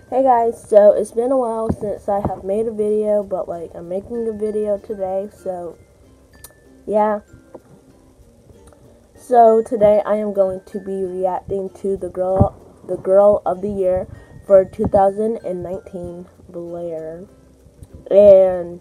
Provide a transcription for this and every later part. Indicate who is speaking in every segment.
Speaker 1: Hey guys, so it's been a while since I have made a video, but I'm making a video today, so yeah. So today I am going to be reacting to the girl of the year for 2019, Blair. And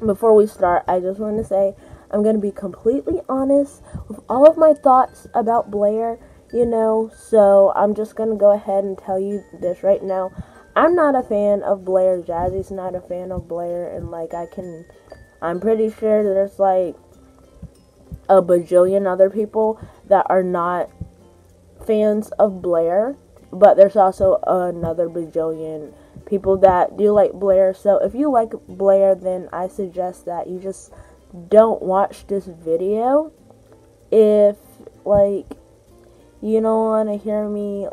Speaker 1: before we start, I just want to say I'm going to be completely honest with all of my thoughts about Blair. So I'm just gonna go ahead and tell you this right now. I'm not a fan of Blair. Jazzy's not a fan of Blair, and I'm pretty sure there's a bajillion other people that are not fans of Blair, but there's also another bajillion people that do like Blair. So if you like Blair, then I suggest that you just don't watch this video. If you don't want to hear me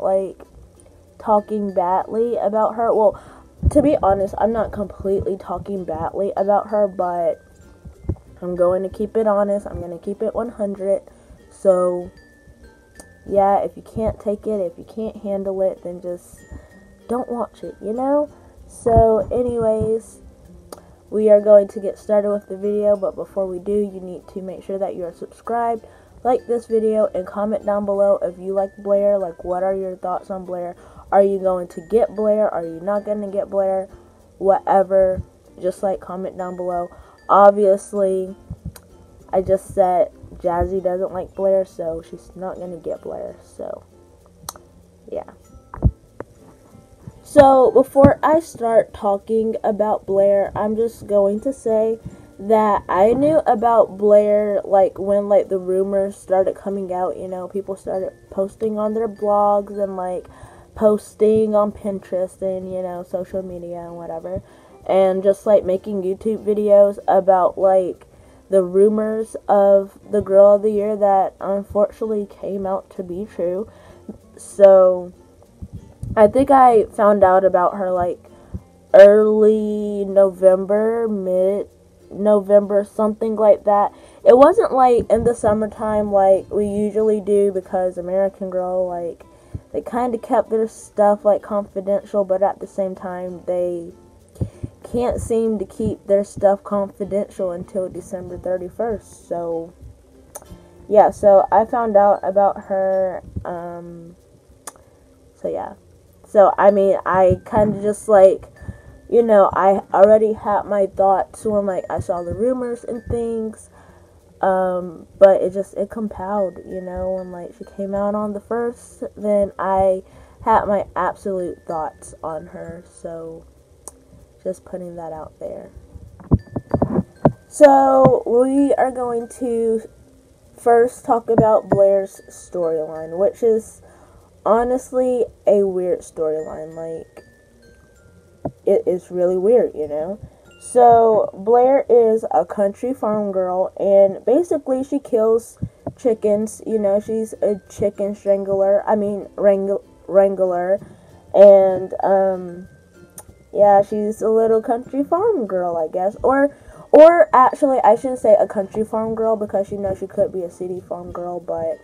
Speaker 1: talking badly about her. Well, to be honest, I'm not completely talking badly about her, but I'm going to keep it honest. I'm going to keep it 100. So yeah, if you can't take it, if you can't handle it, then just don't watch it, So anyways, we are going to get started with the video, but before we do, you need to make sure that you are subscribed, like this video, and comment down below if you like Blair. What are your thoughts on Blair? Are you going to get Blair? Are you not going to get Blair? Whatever, just comment down below. Obviously, I just said Jazzy doesn't like Blair, so she's not going to get Blair. So yeah. So before I start talking about Blair, I'm just going to say that I knew about Blair when the rumors started coming out. People started posting on their blogs and posting on Pinterest and social media and whatever, and just making YouTube videos about the rumors of the girl of the year that unfortunately came out to be true. So I think I found out about her early November, mid-November, something like that. It wasn't in the summertime we usually do, because American Girl, they kind of kept their stuff confidential, but at the same time they can't seem to keep their stuff confidential until December 31st. So yeah, so I found out about her. So yeah. So, I kind of just, I already had my thoughts when, I saw the rumors and things, but it compelled, when, she came out on the 1st, then I had my absolute thoughts on her, so, just putting that out there. So, we are going to first talk about Blair's storyline, which is honestly a weird storyline. It is really weird, So Blair is a country farm girl, and basically she kills chickens. She's a chicken wrangler, and yeah, she's a little country farm girl, I guess. Or actually, I shouldn't say a country farm girl, because she could be a city farm girl, but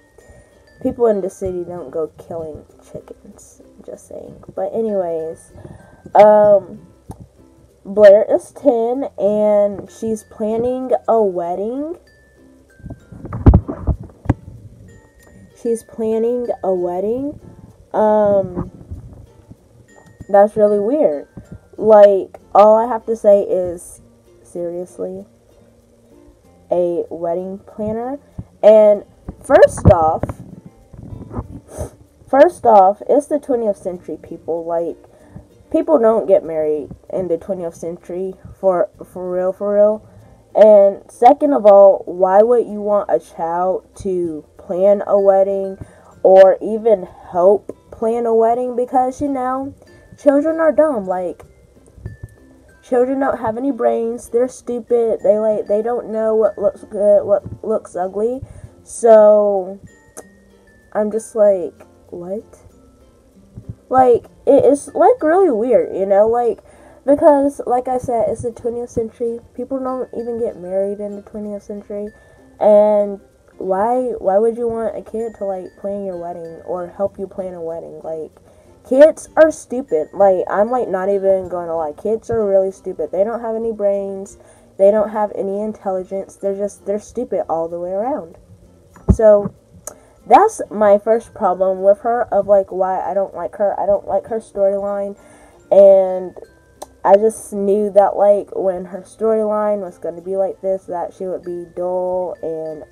Speaker 1: people in the city don't go killing chickens, just saying. But anyways, Blair is 10, and she's planning a wedding. That's really weird. All I have to say is, seriously, a wedding planner. And First off, it's the 20th century, people. People don't get married in the 20th century, for real. And second of all, why would you want a child to plan a wedding, or even help plan a wedding? Because, children are dumb. Children don't have any brains. They're stupid. They don't know what looks good, what looks ugly. So I'm just what? It's really weird, because I said, it's the 20th century. People don't even get married in the 20th century. And why would you want a kid to plan your wedding or help you plan a wedding? kids are stupid. Like, I'm, like, not even going to lie. Kids are really stupid. They don't have any brains. They don't have any intelligence. They're stupid all the way around. So, that's my first problem with her, of, like, why I don't like her. I don't like her storyline, and I just knew that, like, when her storyline was going to be like this, that she would be dull and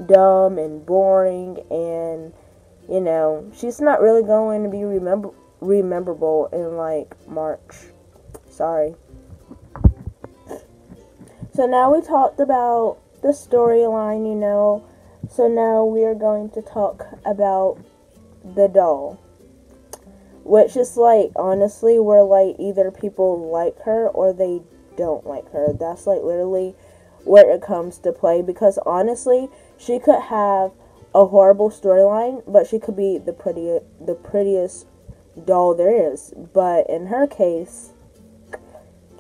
Speaker 1: dumb and boring, and, you know, she's not really going to be rememberable in, like, March. Sorry. So now we talked about the storyline, you know, so now we are going to talk about the doll. Which is, like, honestly, where, like, either people like her or they don't like her. That's, like, literally where it comes to play. Because, honestly, she could have a horrible storyline, but she could be the prettiest doll there is. But in her case,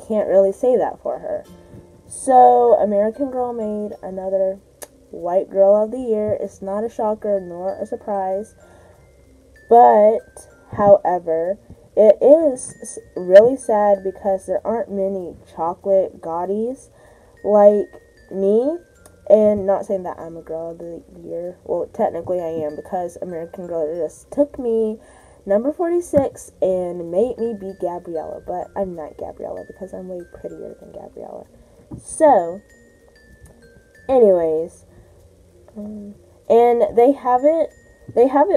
Speaker 1: can't really say that for her. So, American Girl made another White Girl of the Year. It's not a shocker nor a surprise. But, however, it is really sad because there aren't many chocolate Gotys like me. And not saying that I'm a Girl of the Year. Well, technically I am, because American Girl just took me number 46 and made me be Gabriella. But I'm not Gabriella because I'm way prettier than Gabriella. So, anyways, and they haven't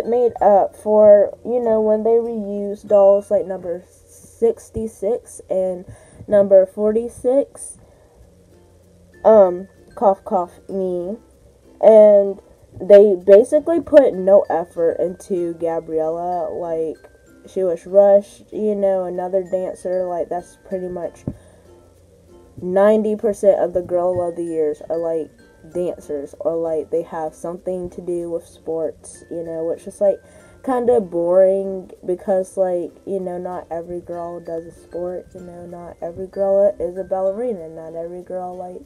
Speaker 1: made up for, you know, when they reuse dolls like number 66 and number 46. Cough, cough, me. And they basically put no effort into Gabriella. Like, she was rushed, you know, another dancer. Like, that's pretty much 90% of the Girl of the Years are, like, dancers, or, like, they have something to do with sports, you know, which is, like, kind of boring, because, like, you know, not every girl does a sport, you know, not every girl is a ballerina, not every girl, like,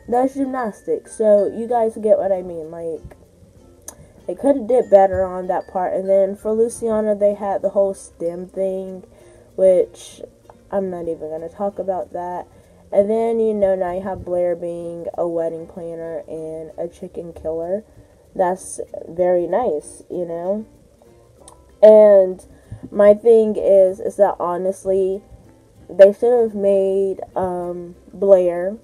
Speaker 1: does gymnastics. So you guys get what I mean. Like, they could have did better on that part. And then for Luciana, they had the whole STEM thing, which I'm not even going to talk about that. And then, you know, now you have Blair being a wedding planner and a chicken killer. That's very nice, you know. And my thing is that honestly, they should have made Blair.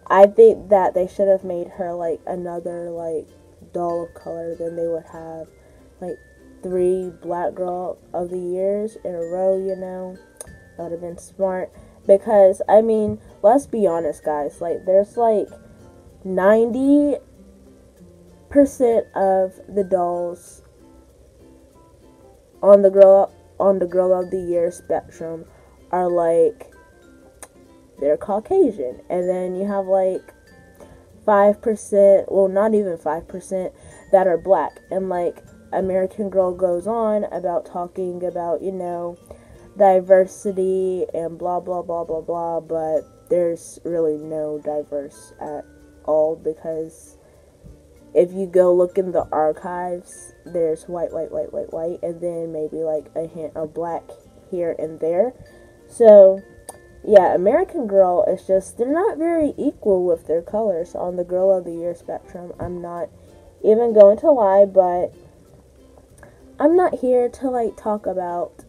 Speaker 1: I think that they should have made her, like, another, like, doll of color. Then they would have, like, 3 Black Girl of the Years in a row, you know. That would have been smart. Because, I mean, let's be honest, guys. Like, there's, like, 90% of the dolls on the Girl of the Year spectrum are, like, they're Caucasian. And then you have, like, 5%, well, not even 5%, that are black. And, like, American Girl goes on about talking about, you know, diversity and blah, blah, blah, blah, blah. But there's really no diverse at all, because if you go look in the archives, there's white, and then maybe, like, a hint of black here and there. So, yeah, American Girl is just, they're not very equal with their colors on the Girl of the Year spectrum. I'm not even going to lie, but I'm not here to, like, talk about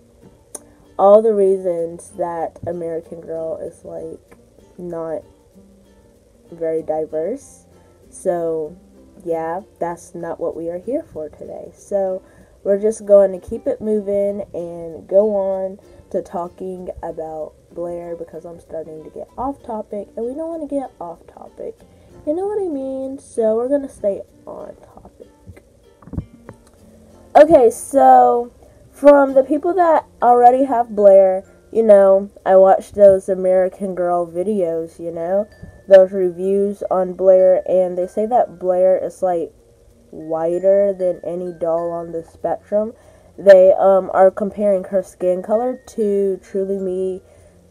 Speaker 1: all the reasons that American Girl is, like, not very diverse. So, yeah, that's not what we are here for today. So, we're just going to keep it moving and go on to talking about Blair, because I'm starting to get off topic, and we don't want to get off topic. You know what I mean? So, we're going to stay on topic. Okay, so, from the people that already have Blair, you know, I watched those American Girl videos, you know, those reviews on Blair, and they say that Blair is, like, whiter than any doll on the spectrum. They are comparing her skin color to Truly Me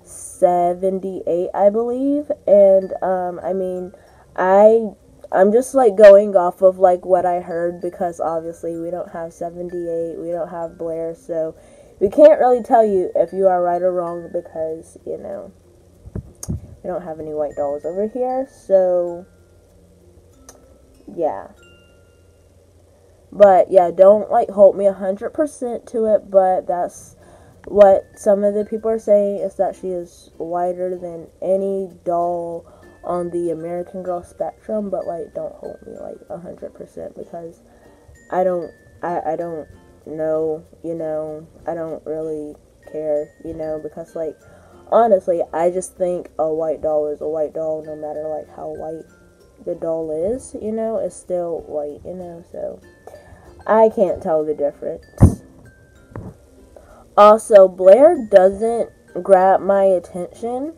Speaker 1: 78, I believe. And I mean, I I'm just like going off of like what I heard, because obviously we don't have 78, we don't have Blair, so we can't really tell you if you are right or wrong, because, you know, we don't have any white dolls over here. So yeah. But yeah, don't like hold me 100% to it, but that's what some of the people are saying, is that she is whiter than any doll on the American Girl spectrum. But like, don't hold me like 100%, because I don't know, you know, I don't really care, you know, because like, honestly, I just think a white doll is a white doll, no matter like how white the doll is, you know, it's still white, you know, so I can't tell the difference. Also, Blair doesn't grab my attention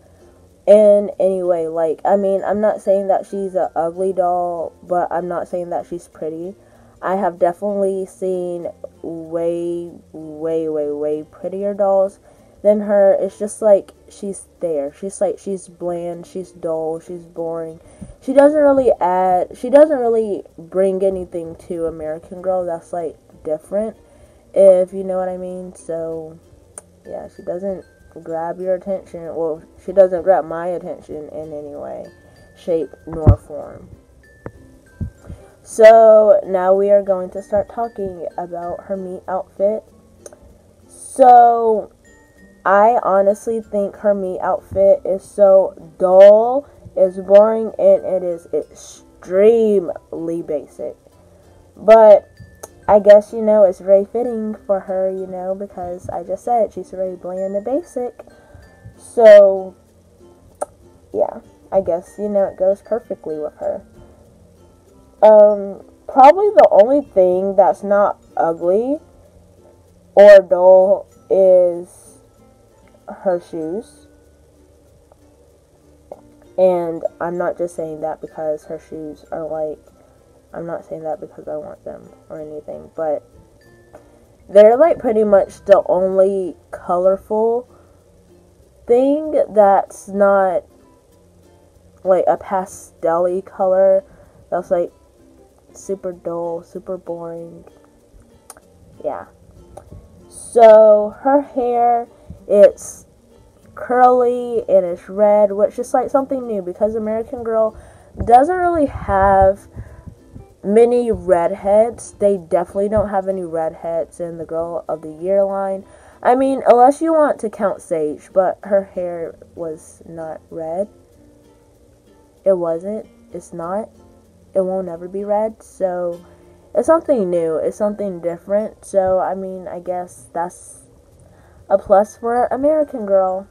Speaker 1: in any way. Like, I mean, I'm not saying that she's an ugly doll, but I'm not saying that she's pretty. I have definitely seen way prettier dolls than her. It's just like, she's there. She's like, she's bland, she's dull, she's boring. She doesn't really bring anything to American Girl that's like different, if you know what I mean. So yeah, she doesn't grab your attention. Well, she doesn't grab my attention in any way, shape, nor form. So now we are going to start talking about her meet outfit. So I honestly think her meet outfit is so dull, it's boring, and it is extremely basic. But I guess, you know, it's very fitting for her, you know, because I just said she's very bland and basic. So yeah, I guess, you know, it goes perfectly with her. Probably the only thing that's not ugly or dull is her shoes. And I'm not just saying that because her shoes are like, I'm not saying that because I want them or anything, but they're like pretty much the only colorful thing that's not like a pastel-y color that's like super dull, super boring. Yeah. So her hair, it's curly and it's red, which is like something new, because American Girl doesn't really have many redheads. They definitely don't have any redheads in the Girl of the Year line. I mean, unless you want to count Sage, but her hair was not red. It wasn't. It's not. It won't ever be red. So it's something new. It's something different. So I mean, I guess that's a plus for American Girl.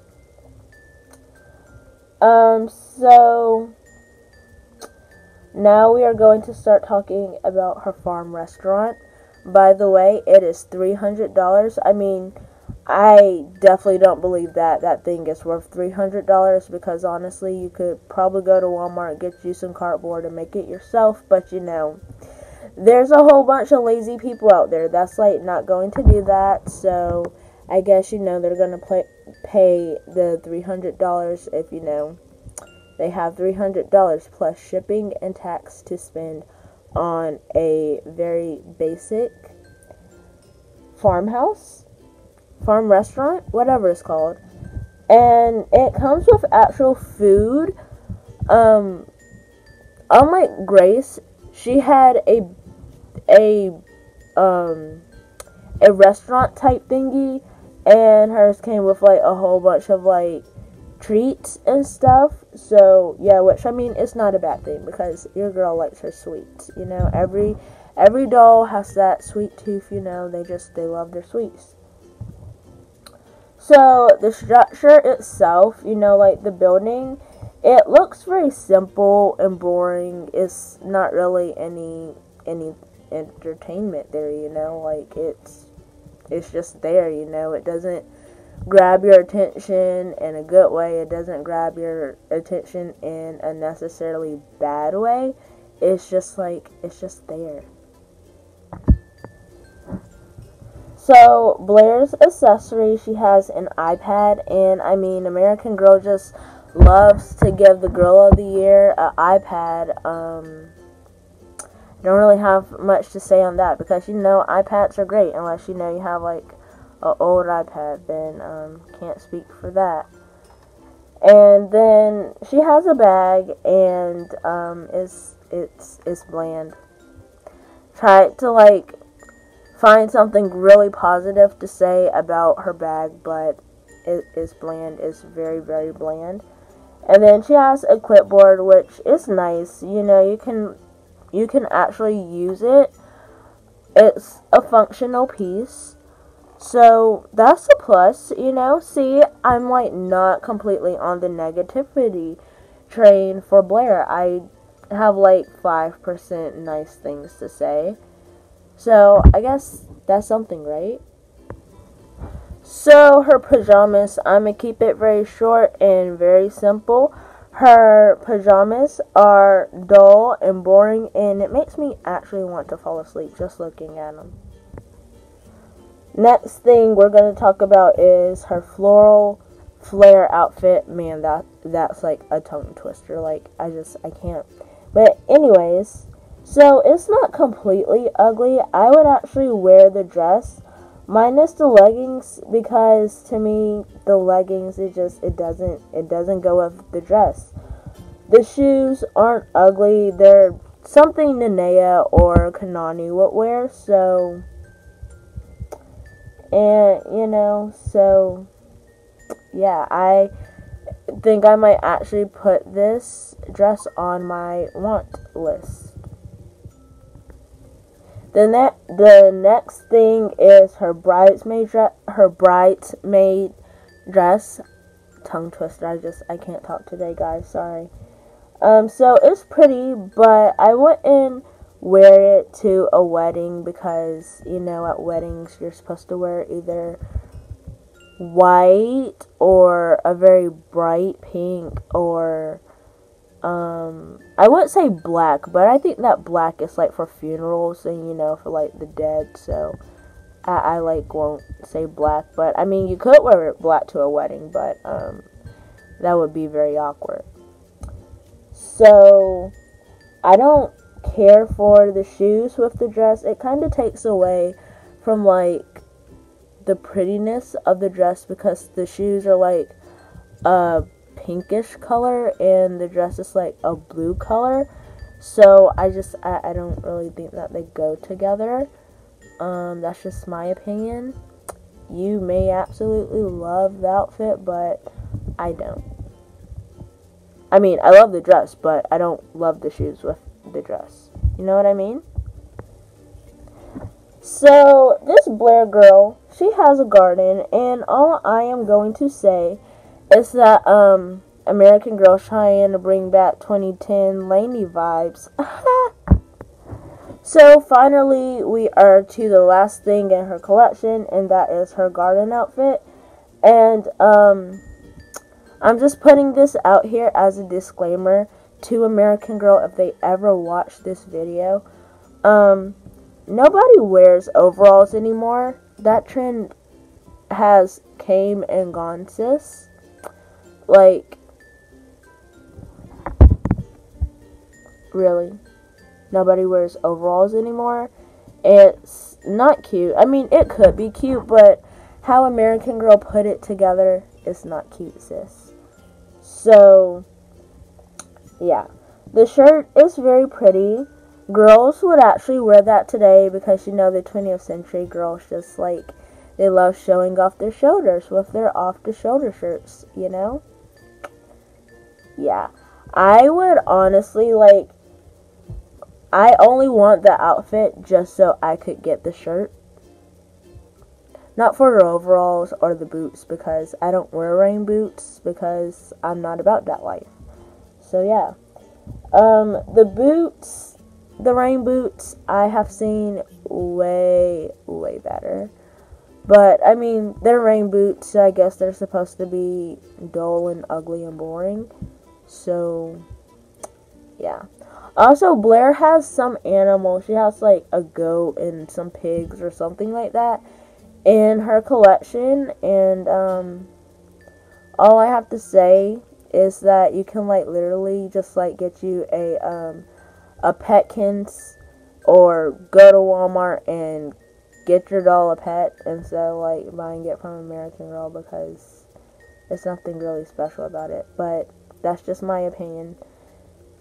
Speaker 1: So now we are going to start talking about her farm restaurant. By the way, it is $300. I mean, I definitely don't believe that that thing is worth $300, because honestly, you could probably go to Walmart, get you some cardboard, and make it yourself. But you know, there's a whole bunch of lazy people out there that's like not going to do that. So I guess, you know, they're going to pay the $300 if, you know, they have $300 plus shipping and tax to spend on a very basic farm restaurant, whatever it's called. And it comes with actual food. Unlike Grace, she had a restaurant type thingy, and hers came with like a whole bunch of like treats and stuff. So yeah, which I mean, it's not a bad thing, because your girl likes her sweets, you know. Every doll has that sweet tooth, you know. They love their sweets. So the structure itself, you know, like the building, it looks very simple and boring. It's not really any entertainment there, you know. Like it's just there, you know. It doesn't grab your attention in a good way. It doesn't grab your attention in a necessarily bad way. It's just like, it's just there. So Blair's accessory, she has an iPad, and I mean, American Girl just loves to give the Girl of the Year an iPad. don't really have much to say on that because, iPads are great unless, you have, like, an old iPad, then, can't speak for that. And then she has a bag, and, it's bland. Tried to, like, find something really positive to say about her bag, but it is bland. It's very, very bland. And then she has a clipboard, which is nice. You can actually use it. It's a functional piece. So that's a plus, See, I'm like not completely on the negativity train for Blair. I have like 5% nice things to say. So I guess that's something, right? So her pajamas, I'm going to keep it very short and very simple. Her pajamas are dull and boring, and it makes me actually want to fall asleep just looking at them. Next thing we're going to talk about is her floral flare outfit. Man, that's like a tongue twister. Like, I can't. But anyways, so it's not completely ugly. I would actually wear the dress minus the leggings, because to me the leggings, it doesn't go with the dress. The shoes aren't ugly. They're something Nenea or Kanani would wear, so, and so yeah, I think I might actually put this dress on my want list. The next thing is her bridesmaid dress. Tongue twister. I can't talk today, guys. Sorry. So it's pretty, but I wouldn't wear it to a wedding because, at weddings you're supposed to wear either white or a very bright pink, or I wouldn't say black, but I think that black is like for funerals and for like the dead, so I like won't say black, but I mean you could wear black to a wedding, but that would be very awkward. So I don't care for the shoes with the dress. It kind of takes away from like the prettiness of the dress because the shoes are like pinkish color and the dress is like a blue color, so I don't really think that they go together. That's just my opinion. You may absolutely love the outfit, but I don't. I mean, I love the dress, but I don't love the shoes with the dress. You know what I mean? So this Blair girl, she has a garden, and all I am going to say is that American Girl trying to bring back 2010 Lainey vibes. So finally we are to the last thing in her collection, and that is her garden outfit. And I'm just putting this out here as a disclaimer to American Girl if they ever watch this video. Nobody wears overalls anymore. That trend has came and gone, sis. Like, really? Nobody wears overalls anymore? It's not cute. I mean, it could be cute, but how American Girl put it together is not cute, sis. So, yeah. The shirt is very pretty. Girls would actually wear that today because, the 20th century girls just, like, they love showing off their shoulders with their off-the-shoulder shirts, Yeah. I would honestly, like, I only want the outfit just so I could get the shirt. Not for the overalls or the boots, because I don't wear rain boots because I'm not about that life. So, yeah. The boots, the rain boots, I have seen way, way better. But, I mean, they're rain boots, so I guess they're supposed to be dull and ugly and boring. So, yeah. Also, Blair has some animals. She has, like, a goat and some pigs or something like that in her collection. And, all I have to say is that you can, like, literally just, like, get you a Petkins or go to Walmart and get your doll a pet instead of like buying it from American Girl, because there's nothing really special about it. But that's just my opinion.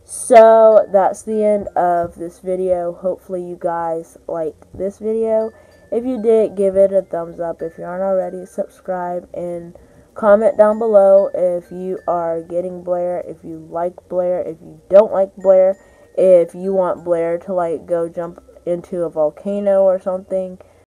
Speaker 1: So that's the end of this video. Hopefully you guys liked this video. If you did, give it a thumbs up. If you aren't already, subscribe and comment down below if you are getting Blair, if you like Blair, if you don't like Blair, if you want Blair to like go jump into a volcano or something.